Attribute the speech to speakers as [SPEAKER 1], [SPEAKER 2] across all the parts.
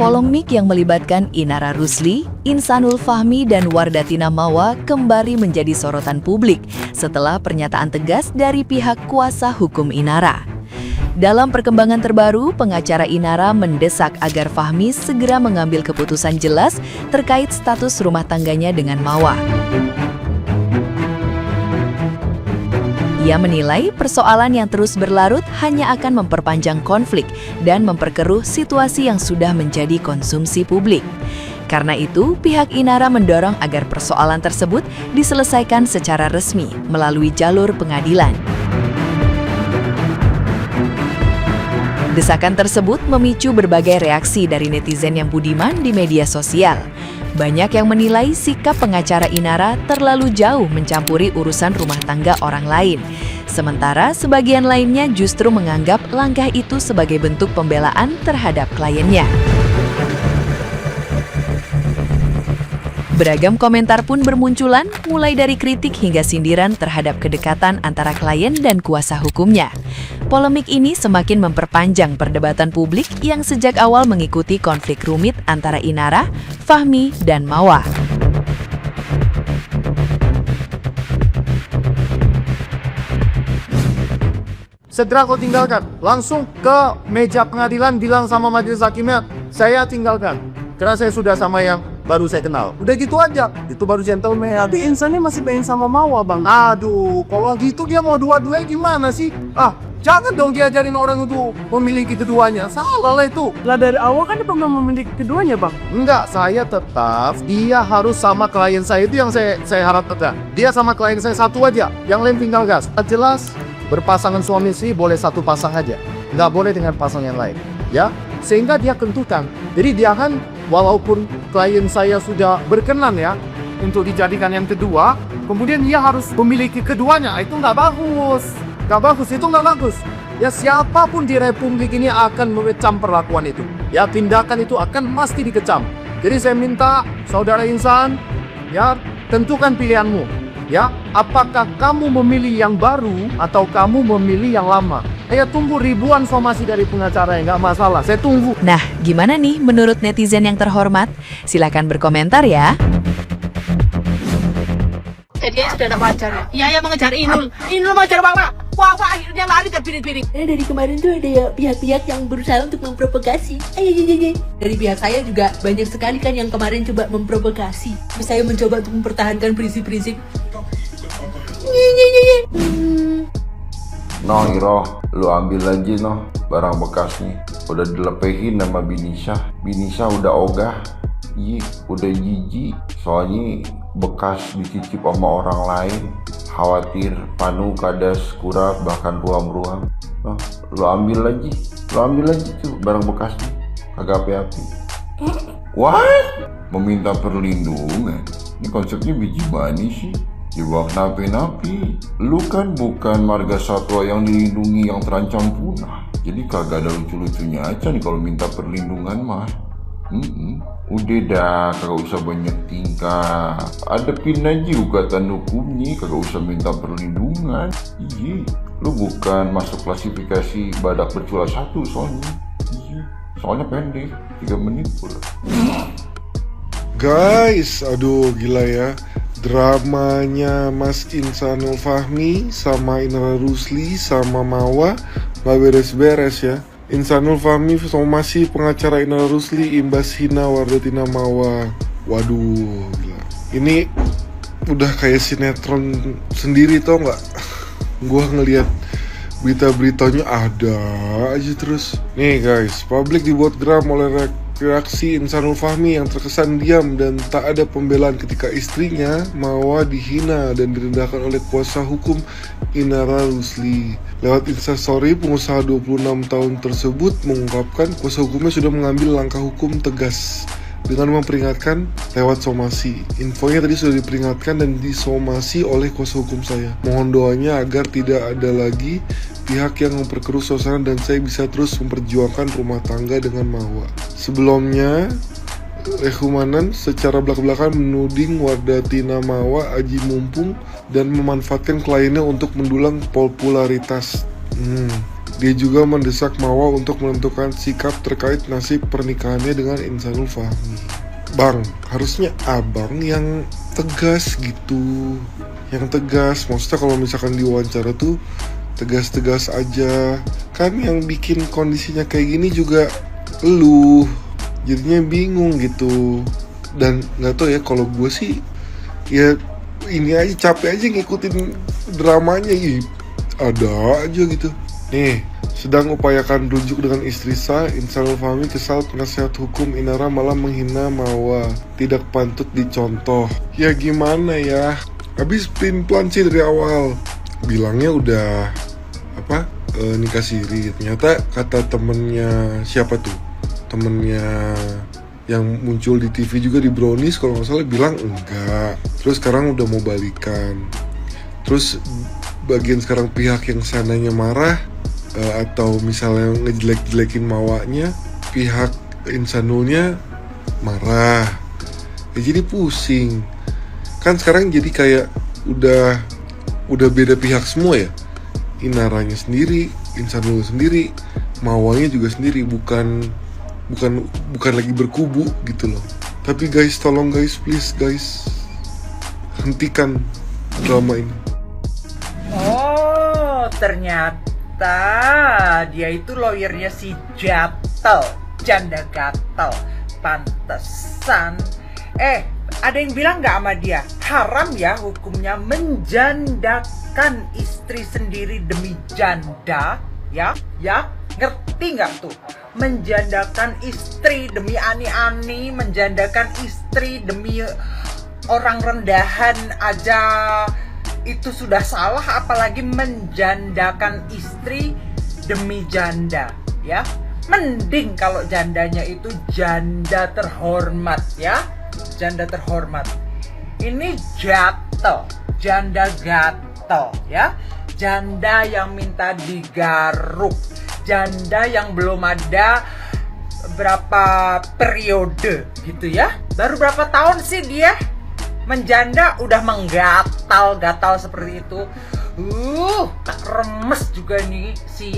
[SPEAKER 1] Polemik yang melibatkan Inara Rusli, Insanul Fahmi, dan Wardatina Mawa kembali menjadi sorotan publik setelah pernyataan tegas dari pihak kuasa hukum Inara. Dalam perkembangan terbaru, pengacara Inara mendesak agar Fahmi segera mengambil keputusan jelas terkait status rumah tangganya dengan Mawa. Ia menilai persoalan yang terus berlarut hanya akan memperpanjang konflik dan memperkeruh situasi yang sudah menjadi konsumsi publik. Karena itu, pihak Inara mendorong agar persoalan tersebut diselesaikan secara resmi melalui jalur pengadilan. Desakan tersebut memicu berbagai reaksi dari netizen yang budiman di media sosial. Banyak yang menilai sikap pengacara Inara terlalu jauh mencampuri urusan rumah tangga orang lain. Sementara sebagian lainnya justru menganggap langkah itu sebagai bentuk pembelaan terhadap kliennya. Beragam komentar pun bermunculan, mulai dari kritik hingga sindiran terhadap kedekatan antara klien dan kuasa hukumnya. Polemik ini semakin memperpanjang perdebatan publik yang sejak awal mengikuti konflik rumit antara Inara, Fahmi, dan Mawa.
[SPEAKER 2] Segera kau tinggalkan, langsung ke meja pengadilan bilang sama majelis hakimnya, saya tinggalkan. Karena saya sudah sama yang baru saya kenal. Udah gitu aja, itu baru gentleman.
[SPEAKER 3] Tapi insannya masih pengen sama Mawa, Bang.
[SPEAKER 2] Aduh, kalau gitu dia mau dua-duanya gimana sih? Jangan dong diajarin orang untuk memiliki keduanya. Salah lah itu.
[SPEAKER 3] Lah dari awal kan dia pernah memiliki keduanya, Bang.
[SPEAKER 2] Enggak, saya tetap dia harus sama klien saya. Itu yang saya harapkan. Dia sama klien saya satu aja, yang lain tinggal gas. Jelas, berpasangan suami istri boleh satu pasang aja. Nggak boleh dengan pasang yang lain. Ya, sehingga dia kentukan. Jadi dia kan, walaupun klien saya sudah berkenan ya, untuk dijadikan yang kedua, kemudian dia harus memiliki keduanya. Itu nggak bagus. Nggak bagus, itu nggak bagus. Ya siapapun di republik ini akan mengecam perlakuan itu. Ya tindakan itu akan pasti dikecam. Jadi saya minta saudara Insan, ya tentukan pilihanmu. Ya, apakah kamu memilih yang baru atau kamu memilih yang lama? Saya tunggu ribuan somasi dari pengacara, ya nggak masalah. Saya tunggu.
[SPEAKER 1] Nah, gimana nih menurut netizen yang terhormat? Silakan berkomentar ya.
[SPEAKER 4] Dia sudah ada pacar. Iya, mengejar Inul. Inul mengejar Wak. Wah, akhirnya lari ke biring-biring.
[SPEAKER 5] Dari kemarin tuh ada ya pihak-pihak yang berusaha untuk memprovokasi. Dari pihak saya juga banyak sekali kan yang kemarin coba memprovokasi. Saya mencoba untuk mempertahankan prinsip-prinsip.
[SPEAKER 6] Noh Iroh, lu ambil aja noh barang bekas nih. Udah dilepehin sama Binisa. Binisa udah ogah. Udah jijik. Soalnya bekas dicicip sama orang lain. Khawatir panu kadas kurap bahkan ruam-ruam. Noh, lu ambil aja tuh barang bekasnya. Kagak api-api. What? Meminta perlindungan? Ini konsepnya biji manis sih. Dibawa napi-napi. Lu kan bukan marga satwa yang dilindungi yang terancam punah. Jadi kagak ada lucu-lucunya aja nih kalau minta perlindungan mah. Udah dah, kagak usah banyak tingkah. Adepin aja gugatan hukumnya, kagak usah minta perlindungan. Lu bukan masuk klasifikasi badak bercula satu soalnya. Soalnya pendek, 3 menit pula.
[SPEAKER 7] Guys, aduh gila ya. Dramanya Mas Insanul Fahmi sama Inara Rusli sama Mawa gak beres-beres ya. Insanul Fahmi somasi pengacara Inara Rusli imbas hina Wardatina Mawa. Waduh gila. Ini udah kayak sinetron sendiri tau gak? Gua ngeliat berita-beritanya ada aja terus. Nih guys, publik dibuat geram oleh reaksi Insanul Fahmi yang terkesan diam dan tak ada pembelaan ketika istrinya Mawa dihina dan direndahkan oleh kuasa hukum Inara Rusli. Lewat instastory, pengusaha 26 tahun tersebut mengungkapkan kuasa hukumnya sudah mengambil langkah hukum tegas dengan memperingatkan lewat somasi. Infonya tadi sudah diperingatkan dan disomasi oleh kuasa hukum saya. Mohon doanya agar tidak ada lagi pihak yang memperkeruh suasana dan saya bisa terus memperjuangkan rumah tangga dengan Mawa. Sebelumnya, Rehumanan secara belak-belakan menuding Wardatina Mawa aji mumpung dan memanfaatkan kliennya untuk mendulang popularitas. Dia juga mendesak Mawa untuk menentukan sikap terkait nasib pernikahannya dengan Insanul Fahmi. Bang, harusnya abang yang tegas gitu. Yang tegas, maksudnya kalau misalkan diwawancara tuh tegas-tegas aja. Kan yang bikin kondisinya kayak gini juga lu. Jadinya bingung gitu. Dan gak tau ya, kalau gue sih ya ini aja, capek aja ngikutin dramanya. Ada aja gitu. Nih, sedang upayakan rujuk dengan istri sah, Insanul Fahmi kesal penasihat hukum Inara malah menghina Mawa. Tidak pantut dicontoh. Ya gimana ya? Habis plan sih dari awal. Bilangnya udah nikah siri. Ternyata kata temennya siapa tuh? Temennya yang muncul di TV juga di Brownies kalau nggak salah bilang enggak. Terus sekarang udah mau balikan. Terus bagian sekarang pihak yang sananya marah atau misalnya ngejelek-jelekin Mawanya, pihak Insanulnya marah. Ya jadi pusing. Kan sekarang jadi kayak udah beda pihak semua ya. Inaranya sendiri, Insanul sendiri, Mawanya juga sendiri, bukan lagi berkubu gitu loh. Tapi guys, tolong guys, please guys, hentikan drama ini.
[SPEAKER 8] Oh, ternyata dia itu lawyernya si Gatel, janda gatel. Pantesan. Ada yang bilang nggak sama dia, haram ya hukumnya menjandakan istri sendiri demi janda, ya, ngerti nggak tuh? Menjandakan istri demi ani-ani, menjandakan istri demi orang rendahan aja itu sudah salah, apalagi menjandakan istri demi janda, ya. Mending kalau jandanya itu janda terhormat, ya. Janda terhormat. Ini gatel, janda gatel, ya. Janda yang minta digaruk, janda yang belum ada berapa periode gitu ya. Baru berapa tahun sih dia menjanda udah menggatal-gatal seperti itu. Tak remes juga nih si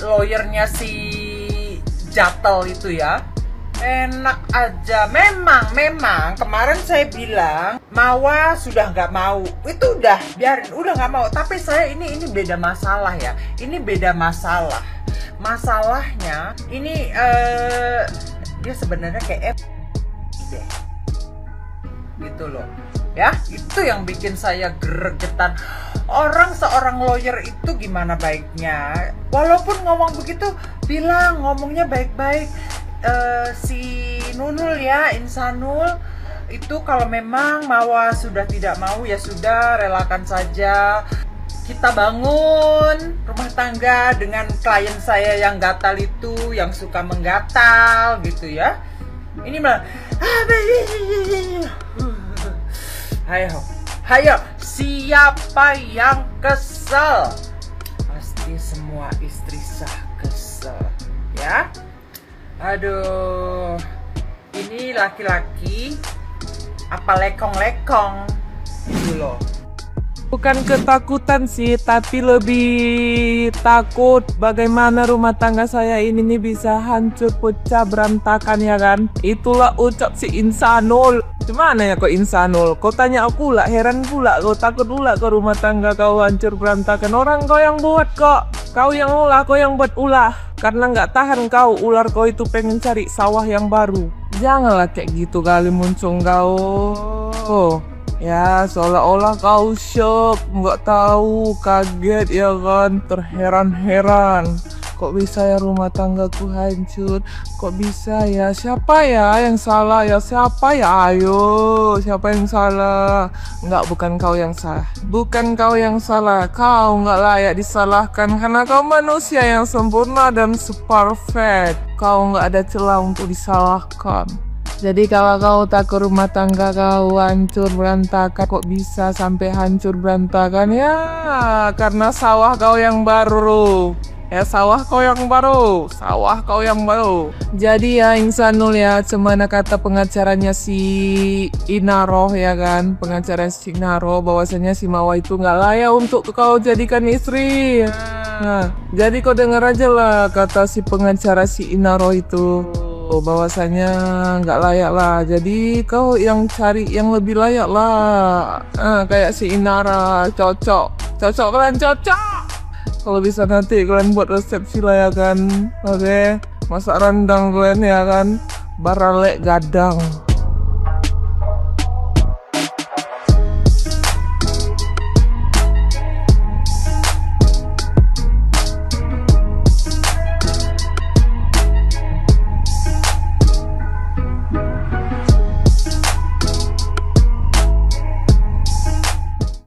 [SPEAKER 8] lawyernya si Gatel itu ya. Enak aja. Memang kemarin saya bilang Mawa sudah nggak mau, itu udah biarin, udah nggak mau. Tapi saya ini beda masalah ya. Ini beda masalah. Masalahnya ini dia sebenarnya kayak deh gitu loh ya. Itu yang bikin saya gregetan. Seorang lawyer itu gimana baiknya, walaupun ngomong begitu bilang ngomongnya baik-baik. Si Nunul ya, Insanul itu kalau memang Mawa sudah tidak mau, ya sudah, relakan saja. Kita bangun rumah tangga dengan klien saya yang gatal itu, yang suka menggatal gitu ya. Ini malah Hayo, siapa yang kesel? Pasti semua istri sah kesel, ya. Aduh, ini laki-laki apa lekong-lekong gitu loh.
[SPEAKER 3] Bukan ketakutan sih, tapi lebih takut bagaimana rumah tangga saya ini nih bisa hancur, pecah, berantakan ya kan. Itulah ucap si Insanul. Gimana ya kok Insanul? Kau tanya aku lah, heran pula, kau takut pula ke rumah tangga kau hancur berantakan. Orang kau yang buat kok, kau yang ulah, kau yang buat ulah. Karena nggak tahan kau, ular kau itu pengen cari sawah yang baru. Janganlah kayak gitu kali muncul kau. Ya seolah-olah kau shock, nggak tahu, kaget ya kan, terheran-heran. Kok bisa ya rumah tanggaku hancur? Kok bisa ya? Siapa ya yang salah ya? Siapa ya? Ayo, siapa yang salah? Bukan kau yang salah. Bukan kau yang salah. Kau nggak layak disalahkan karena kau manusia yang sempurna dan perfect. Kau nggak ada celah untuk disalahkan. Jadi kalau kau takut rumah tangga kau hancur berantakan, kok bisa sampai hancur berantakan? Ya karena sawah kau yang baru. Sawah kau yang baru, sawah kau yang baru. Jadi ya Insanul ya, cemana kata pengacaranya si Inaro ya kan, pengacara si Inaro bahwasanya si Mawa itu nggak layak untuk kau jadikan istri. Nah, jadi kau dengar aja lah kata si pengacara si Inaro itu, bahwasanya nggak layak lah. Jadi kau yang cari yang lebih layak lah. Kayak si Inara, cocok kalian cocok. Kalau bisa nanti kalian buat resepsi lah ya kan. Oke, masak rendang kalian ya kan. Baralek gadang.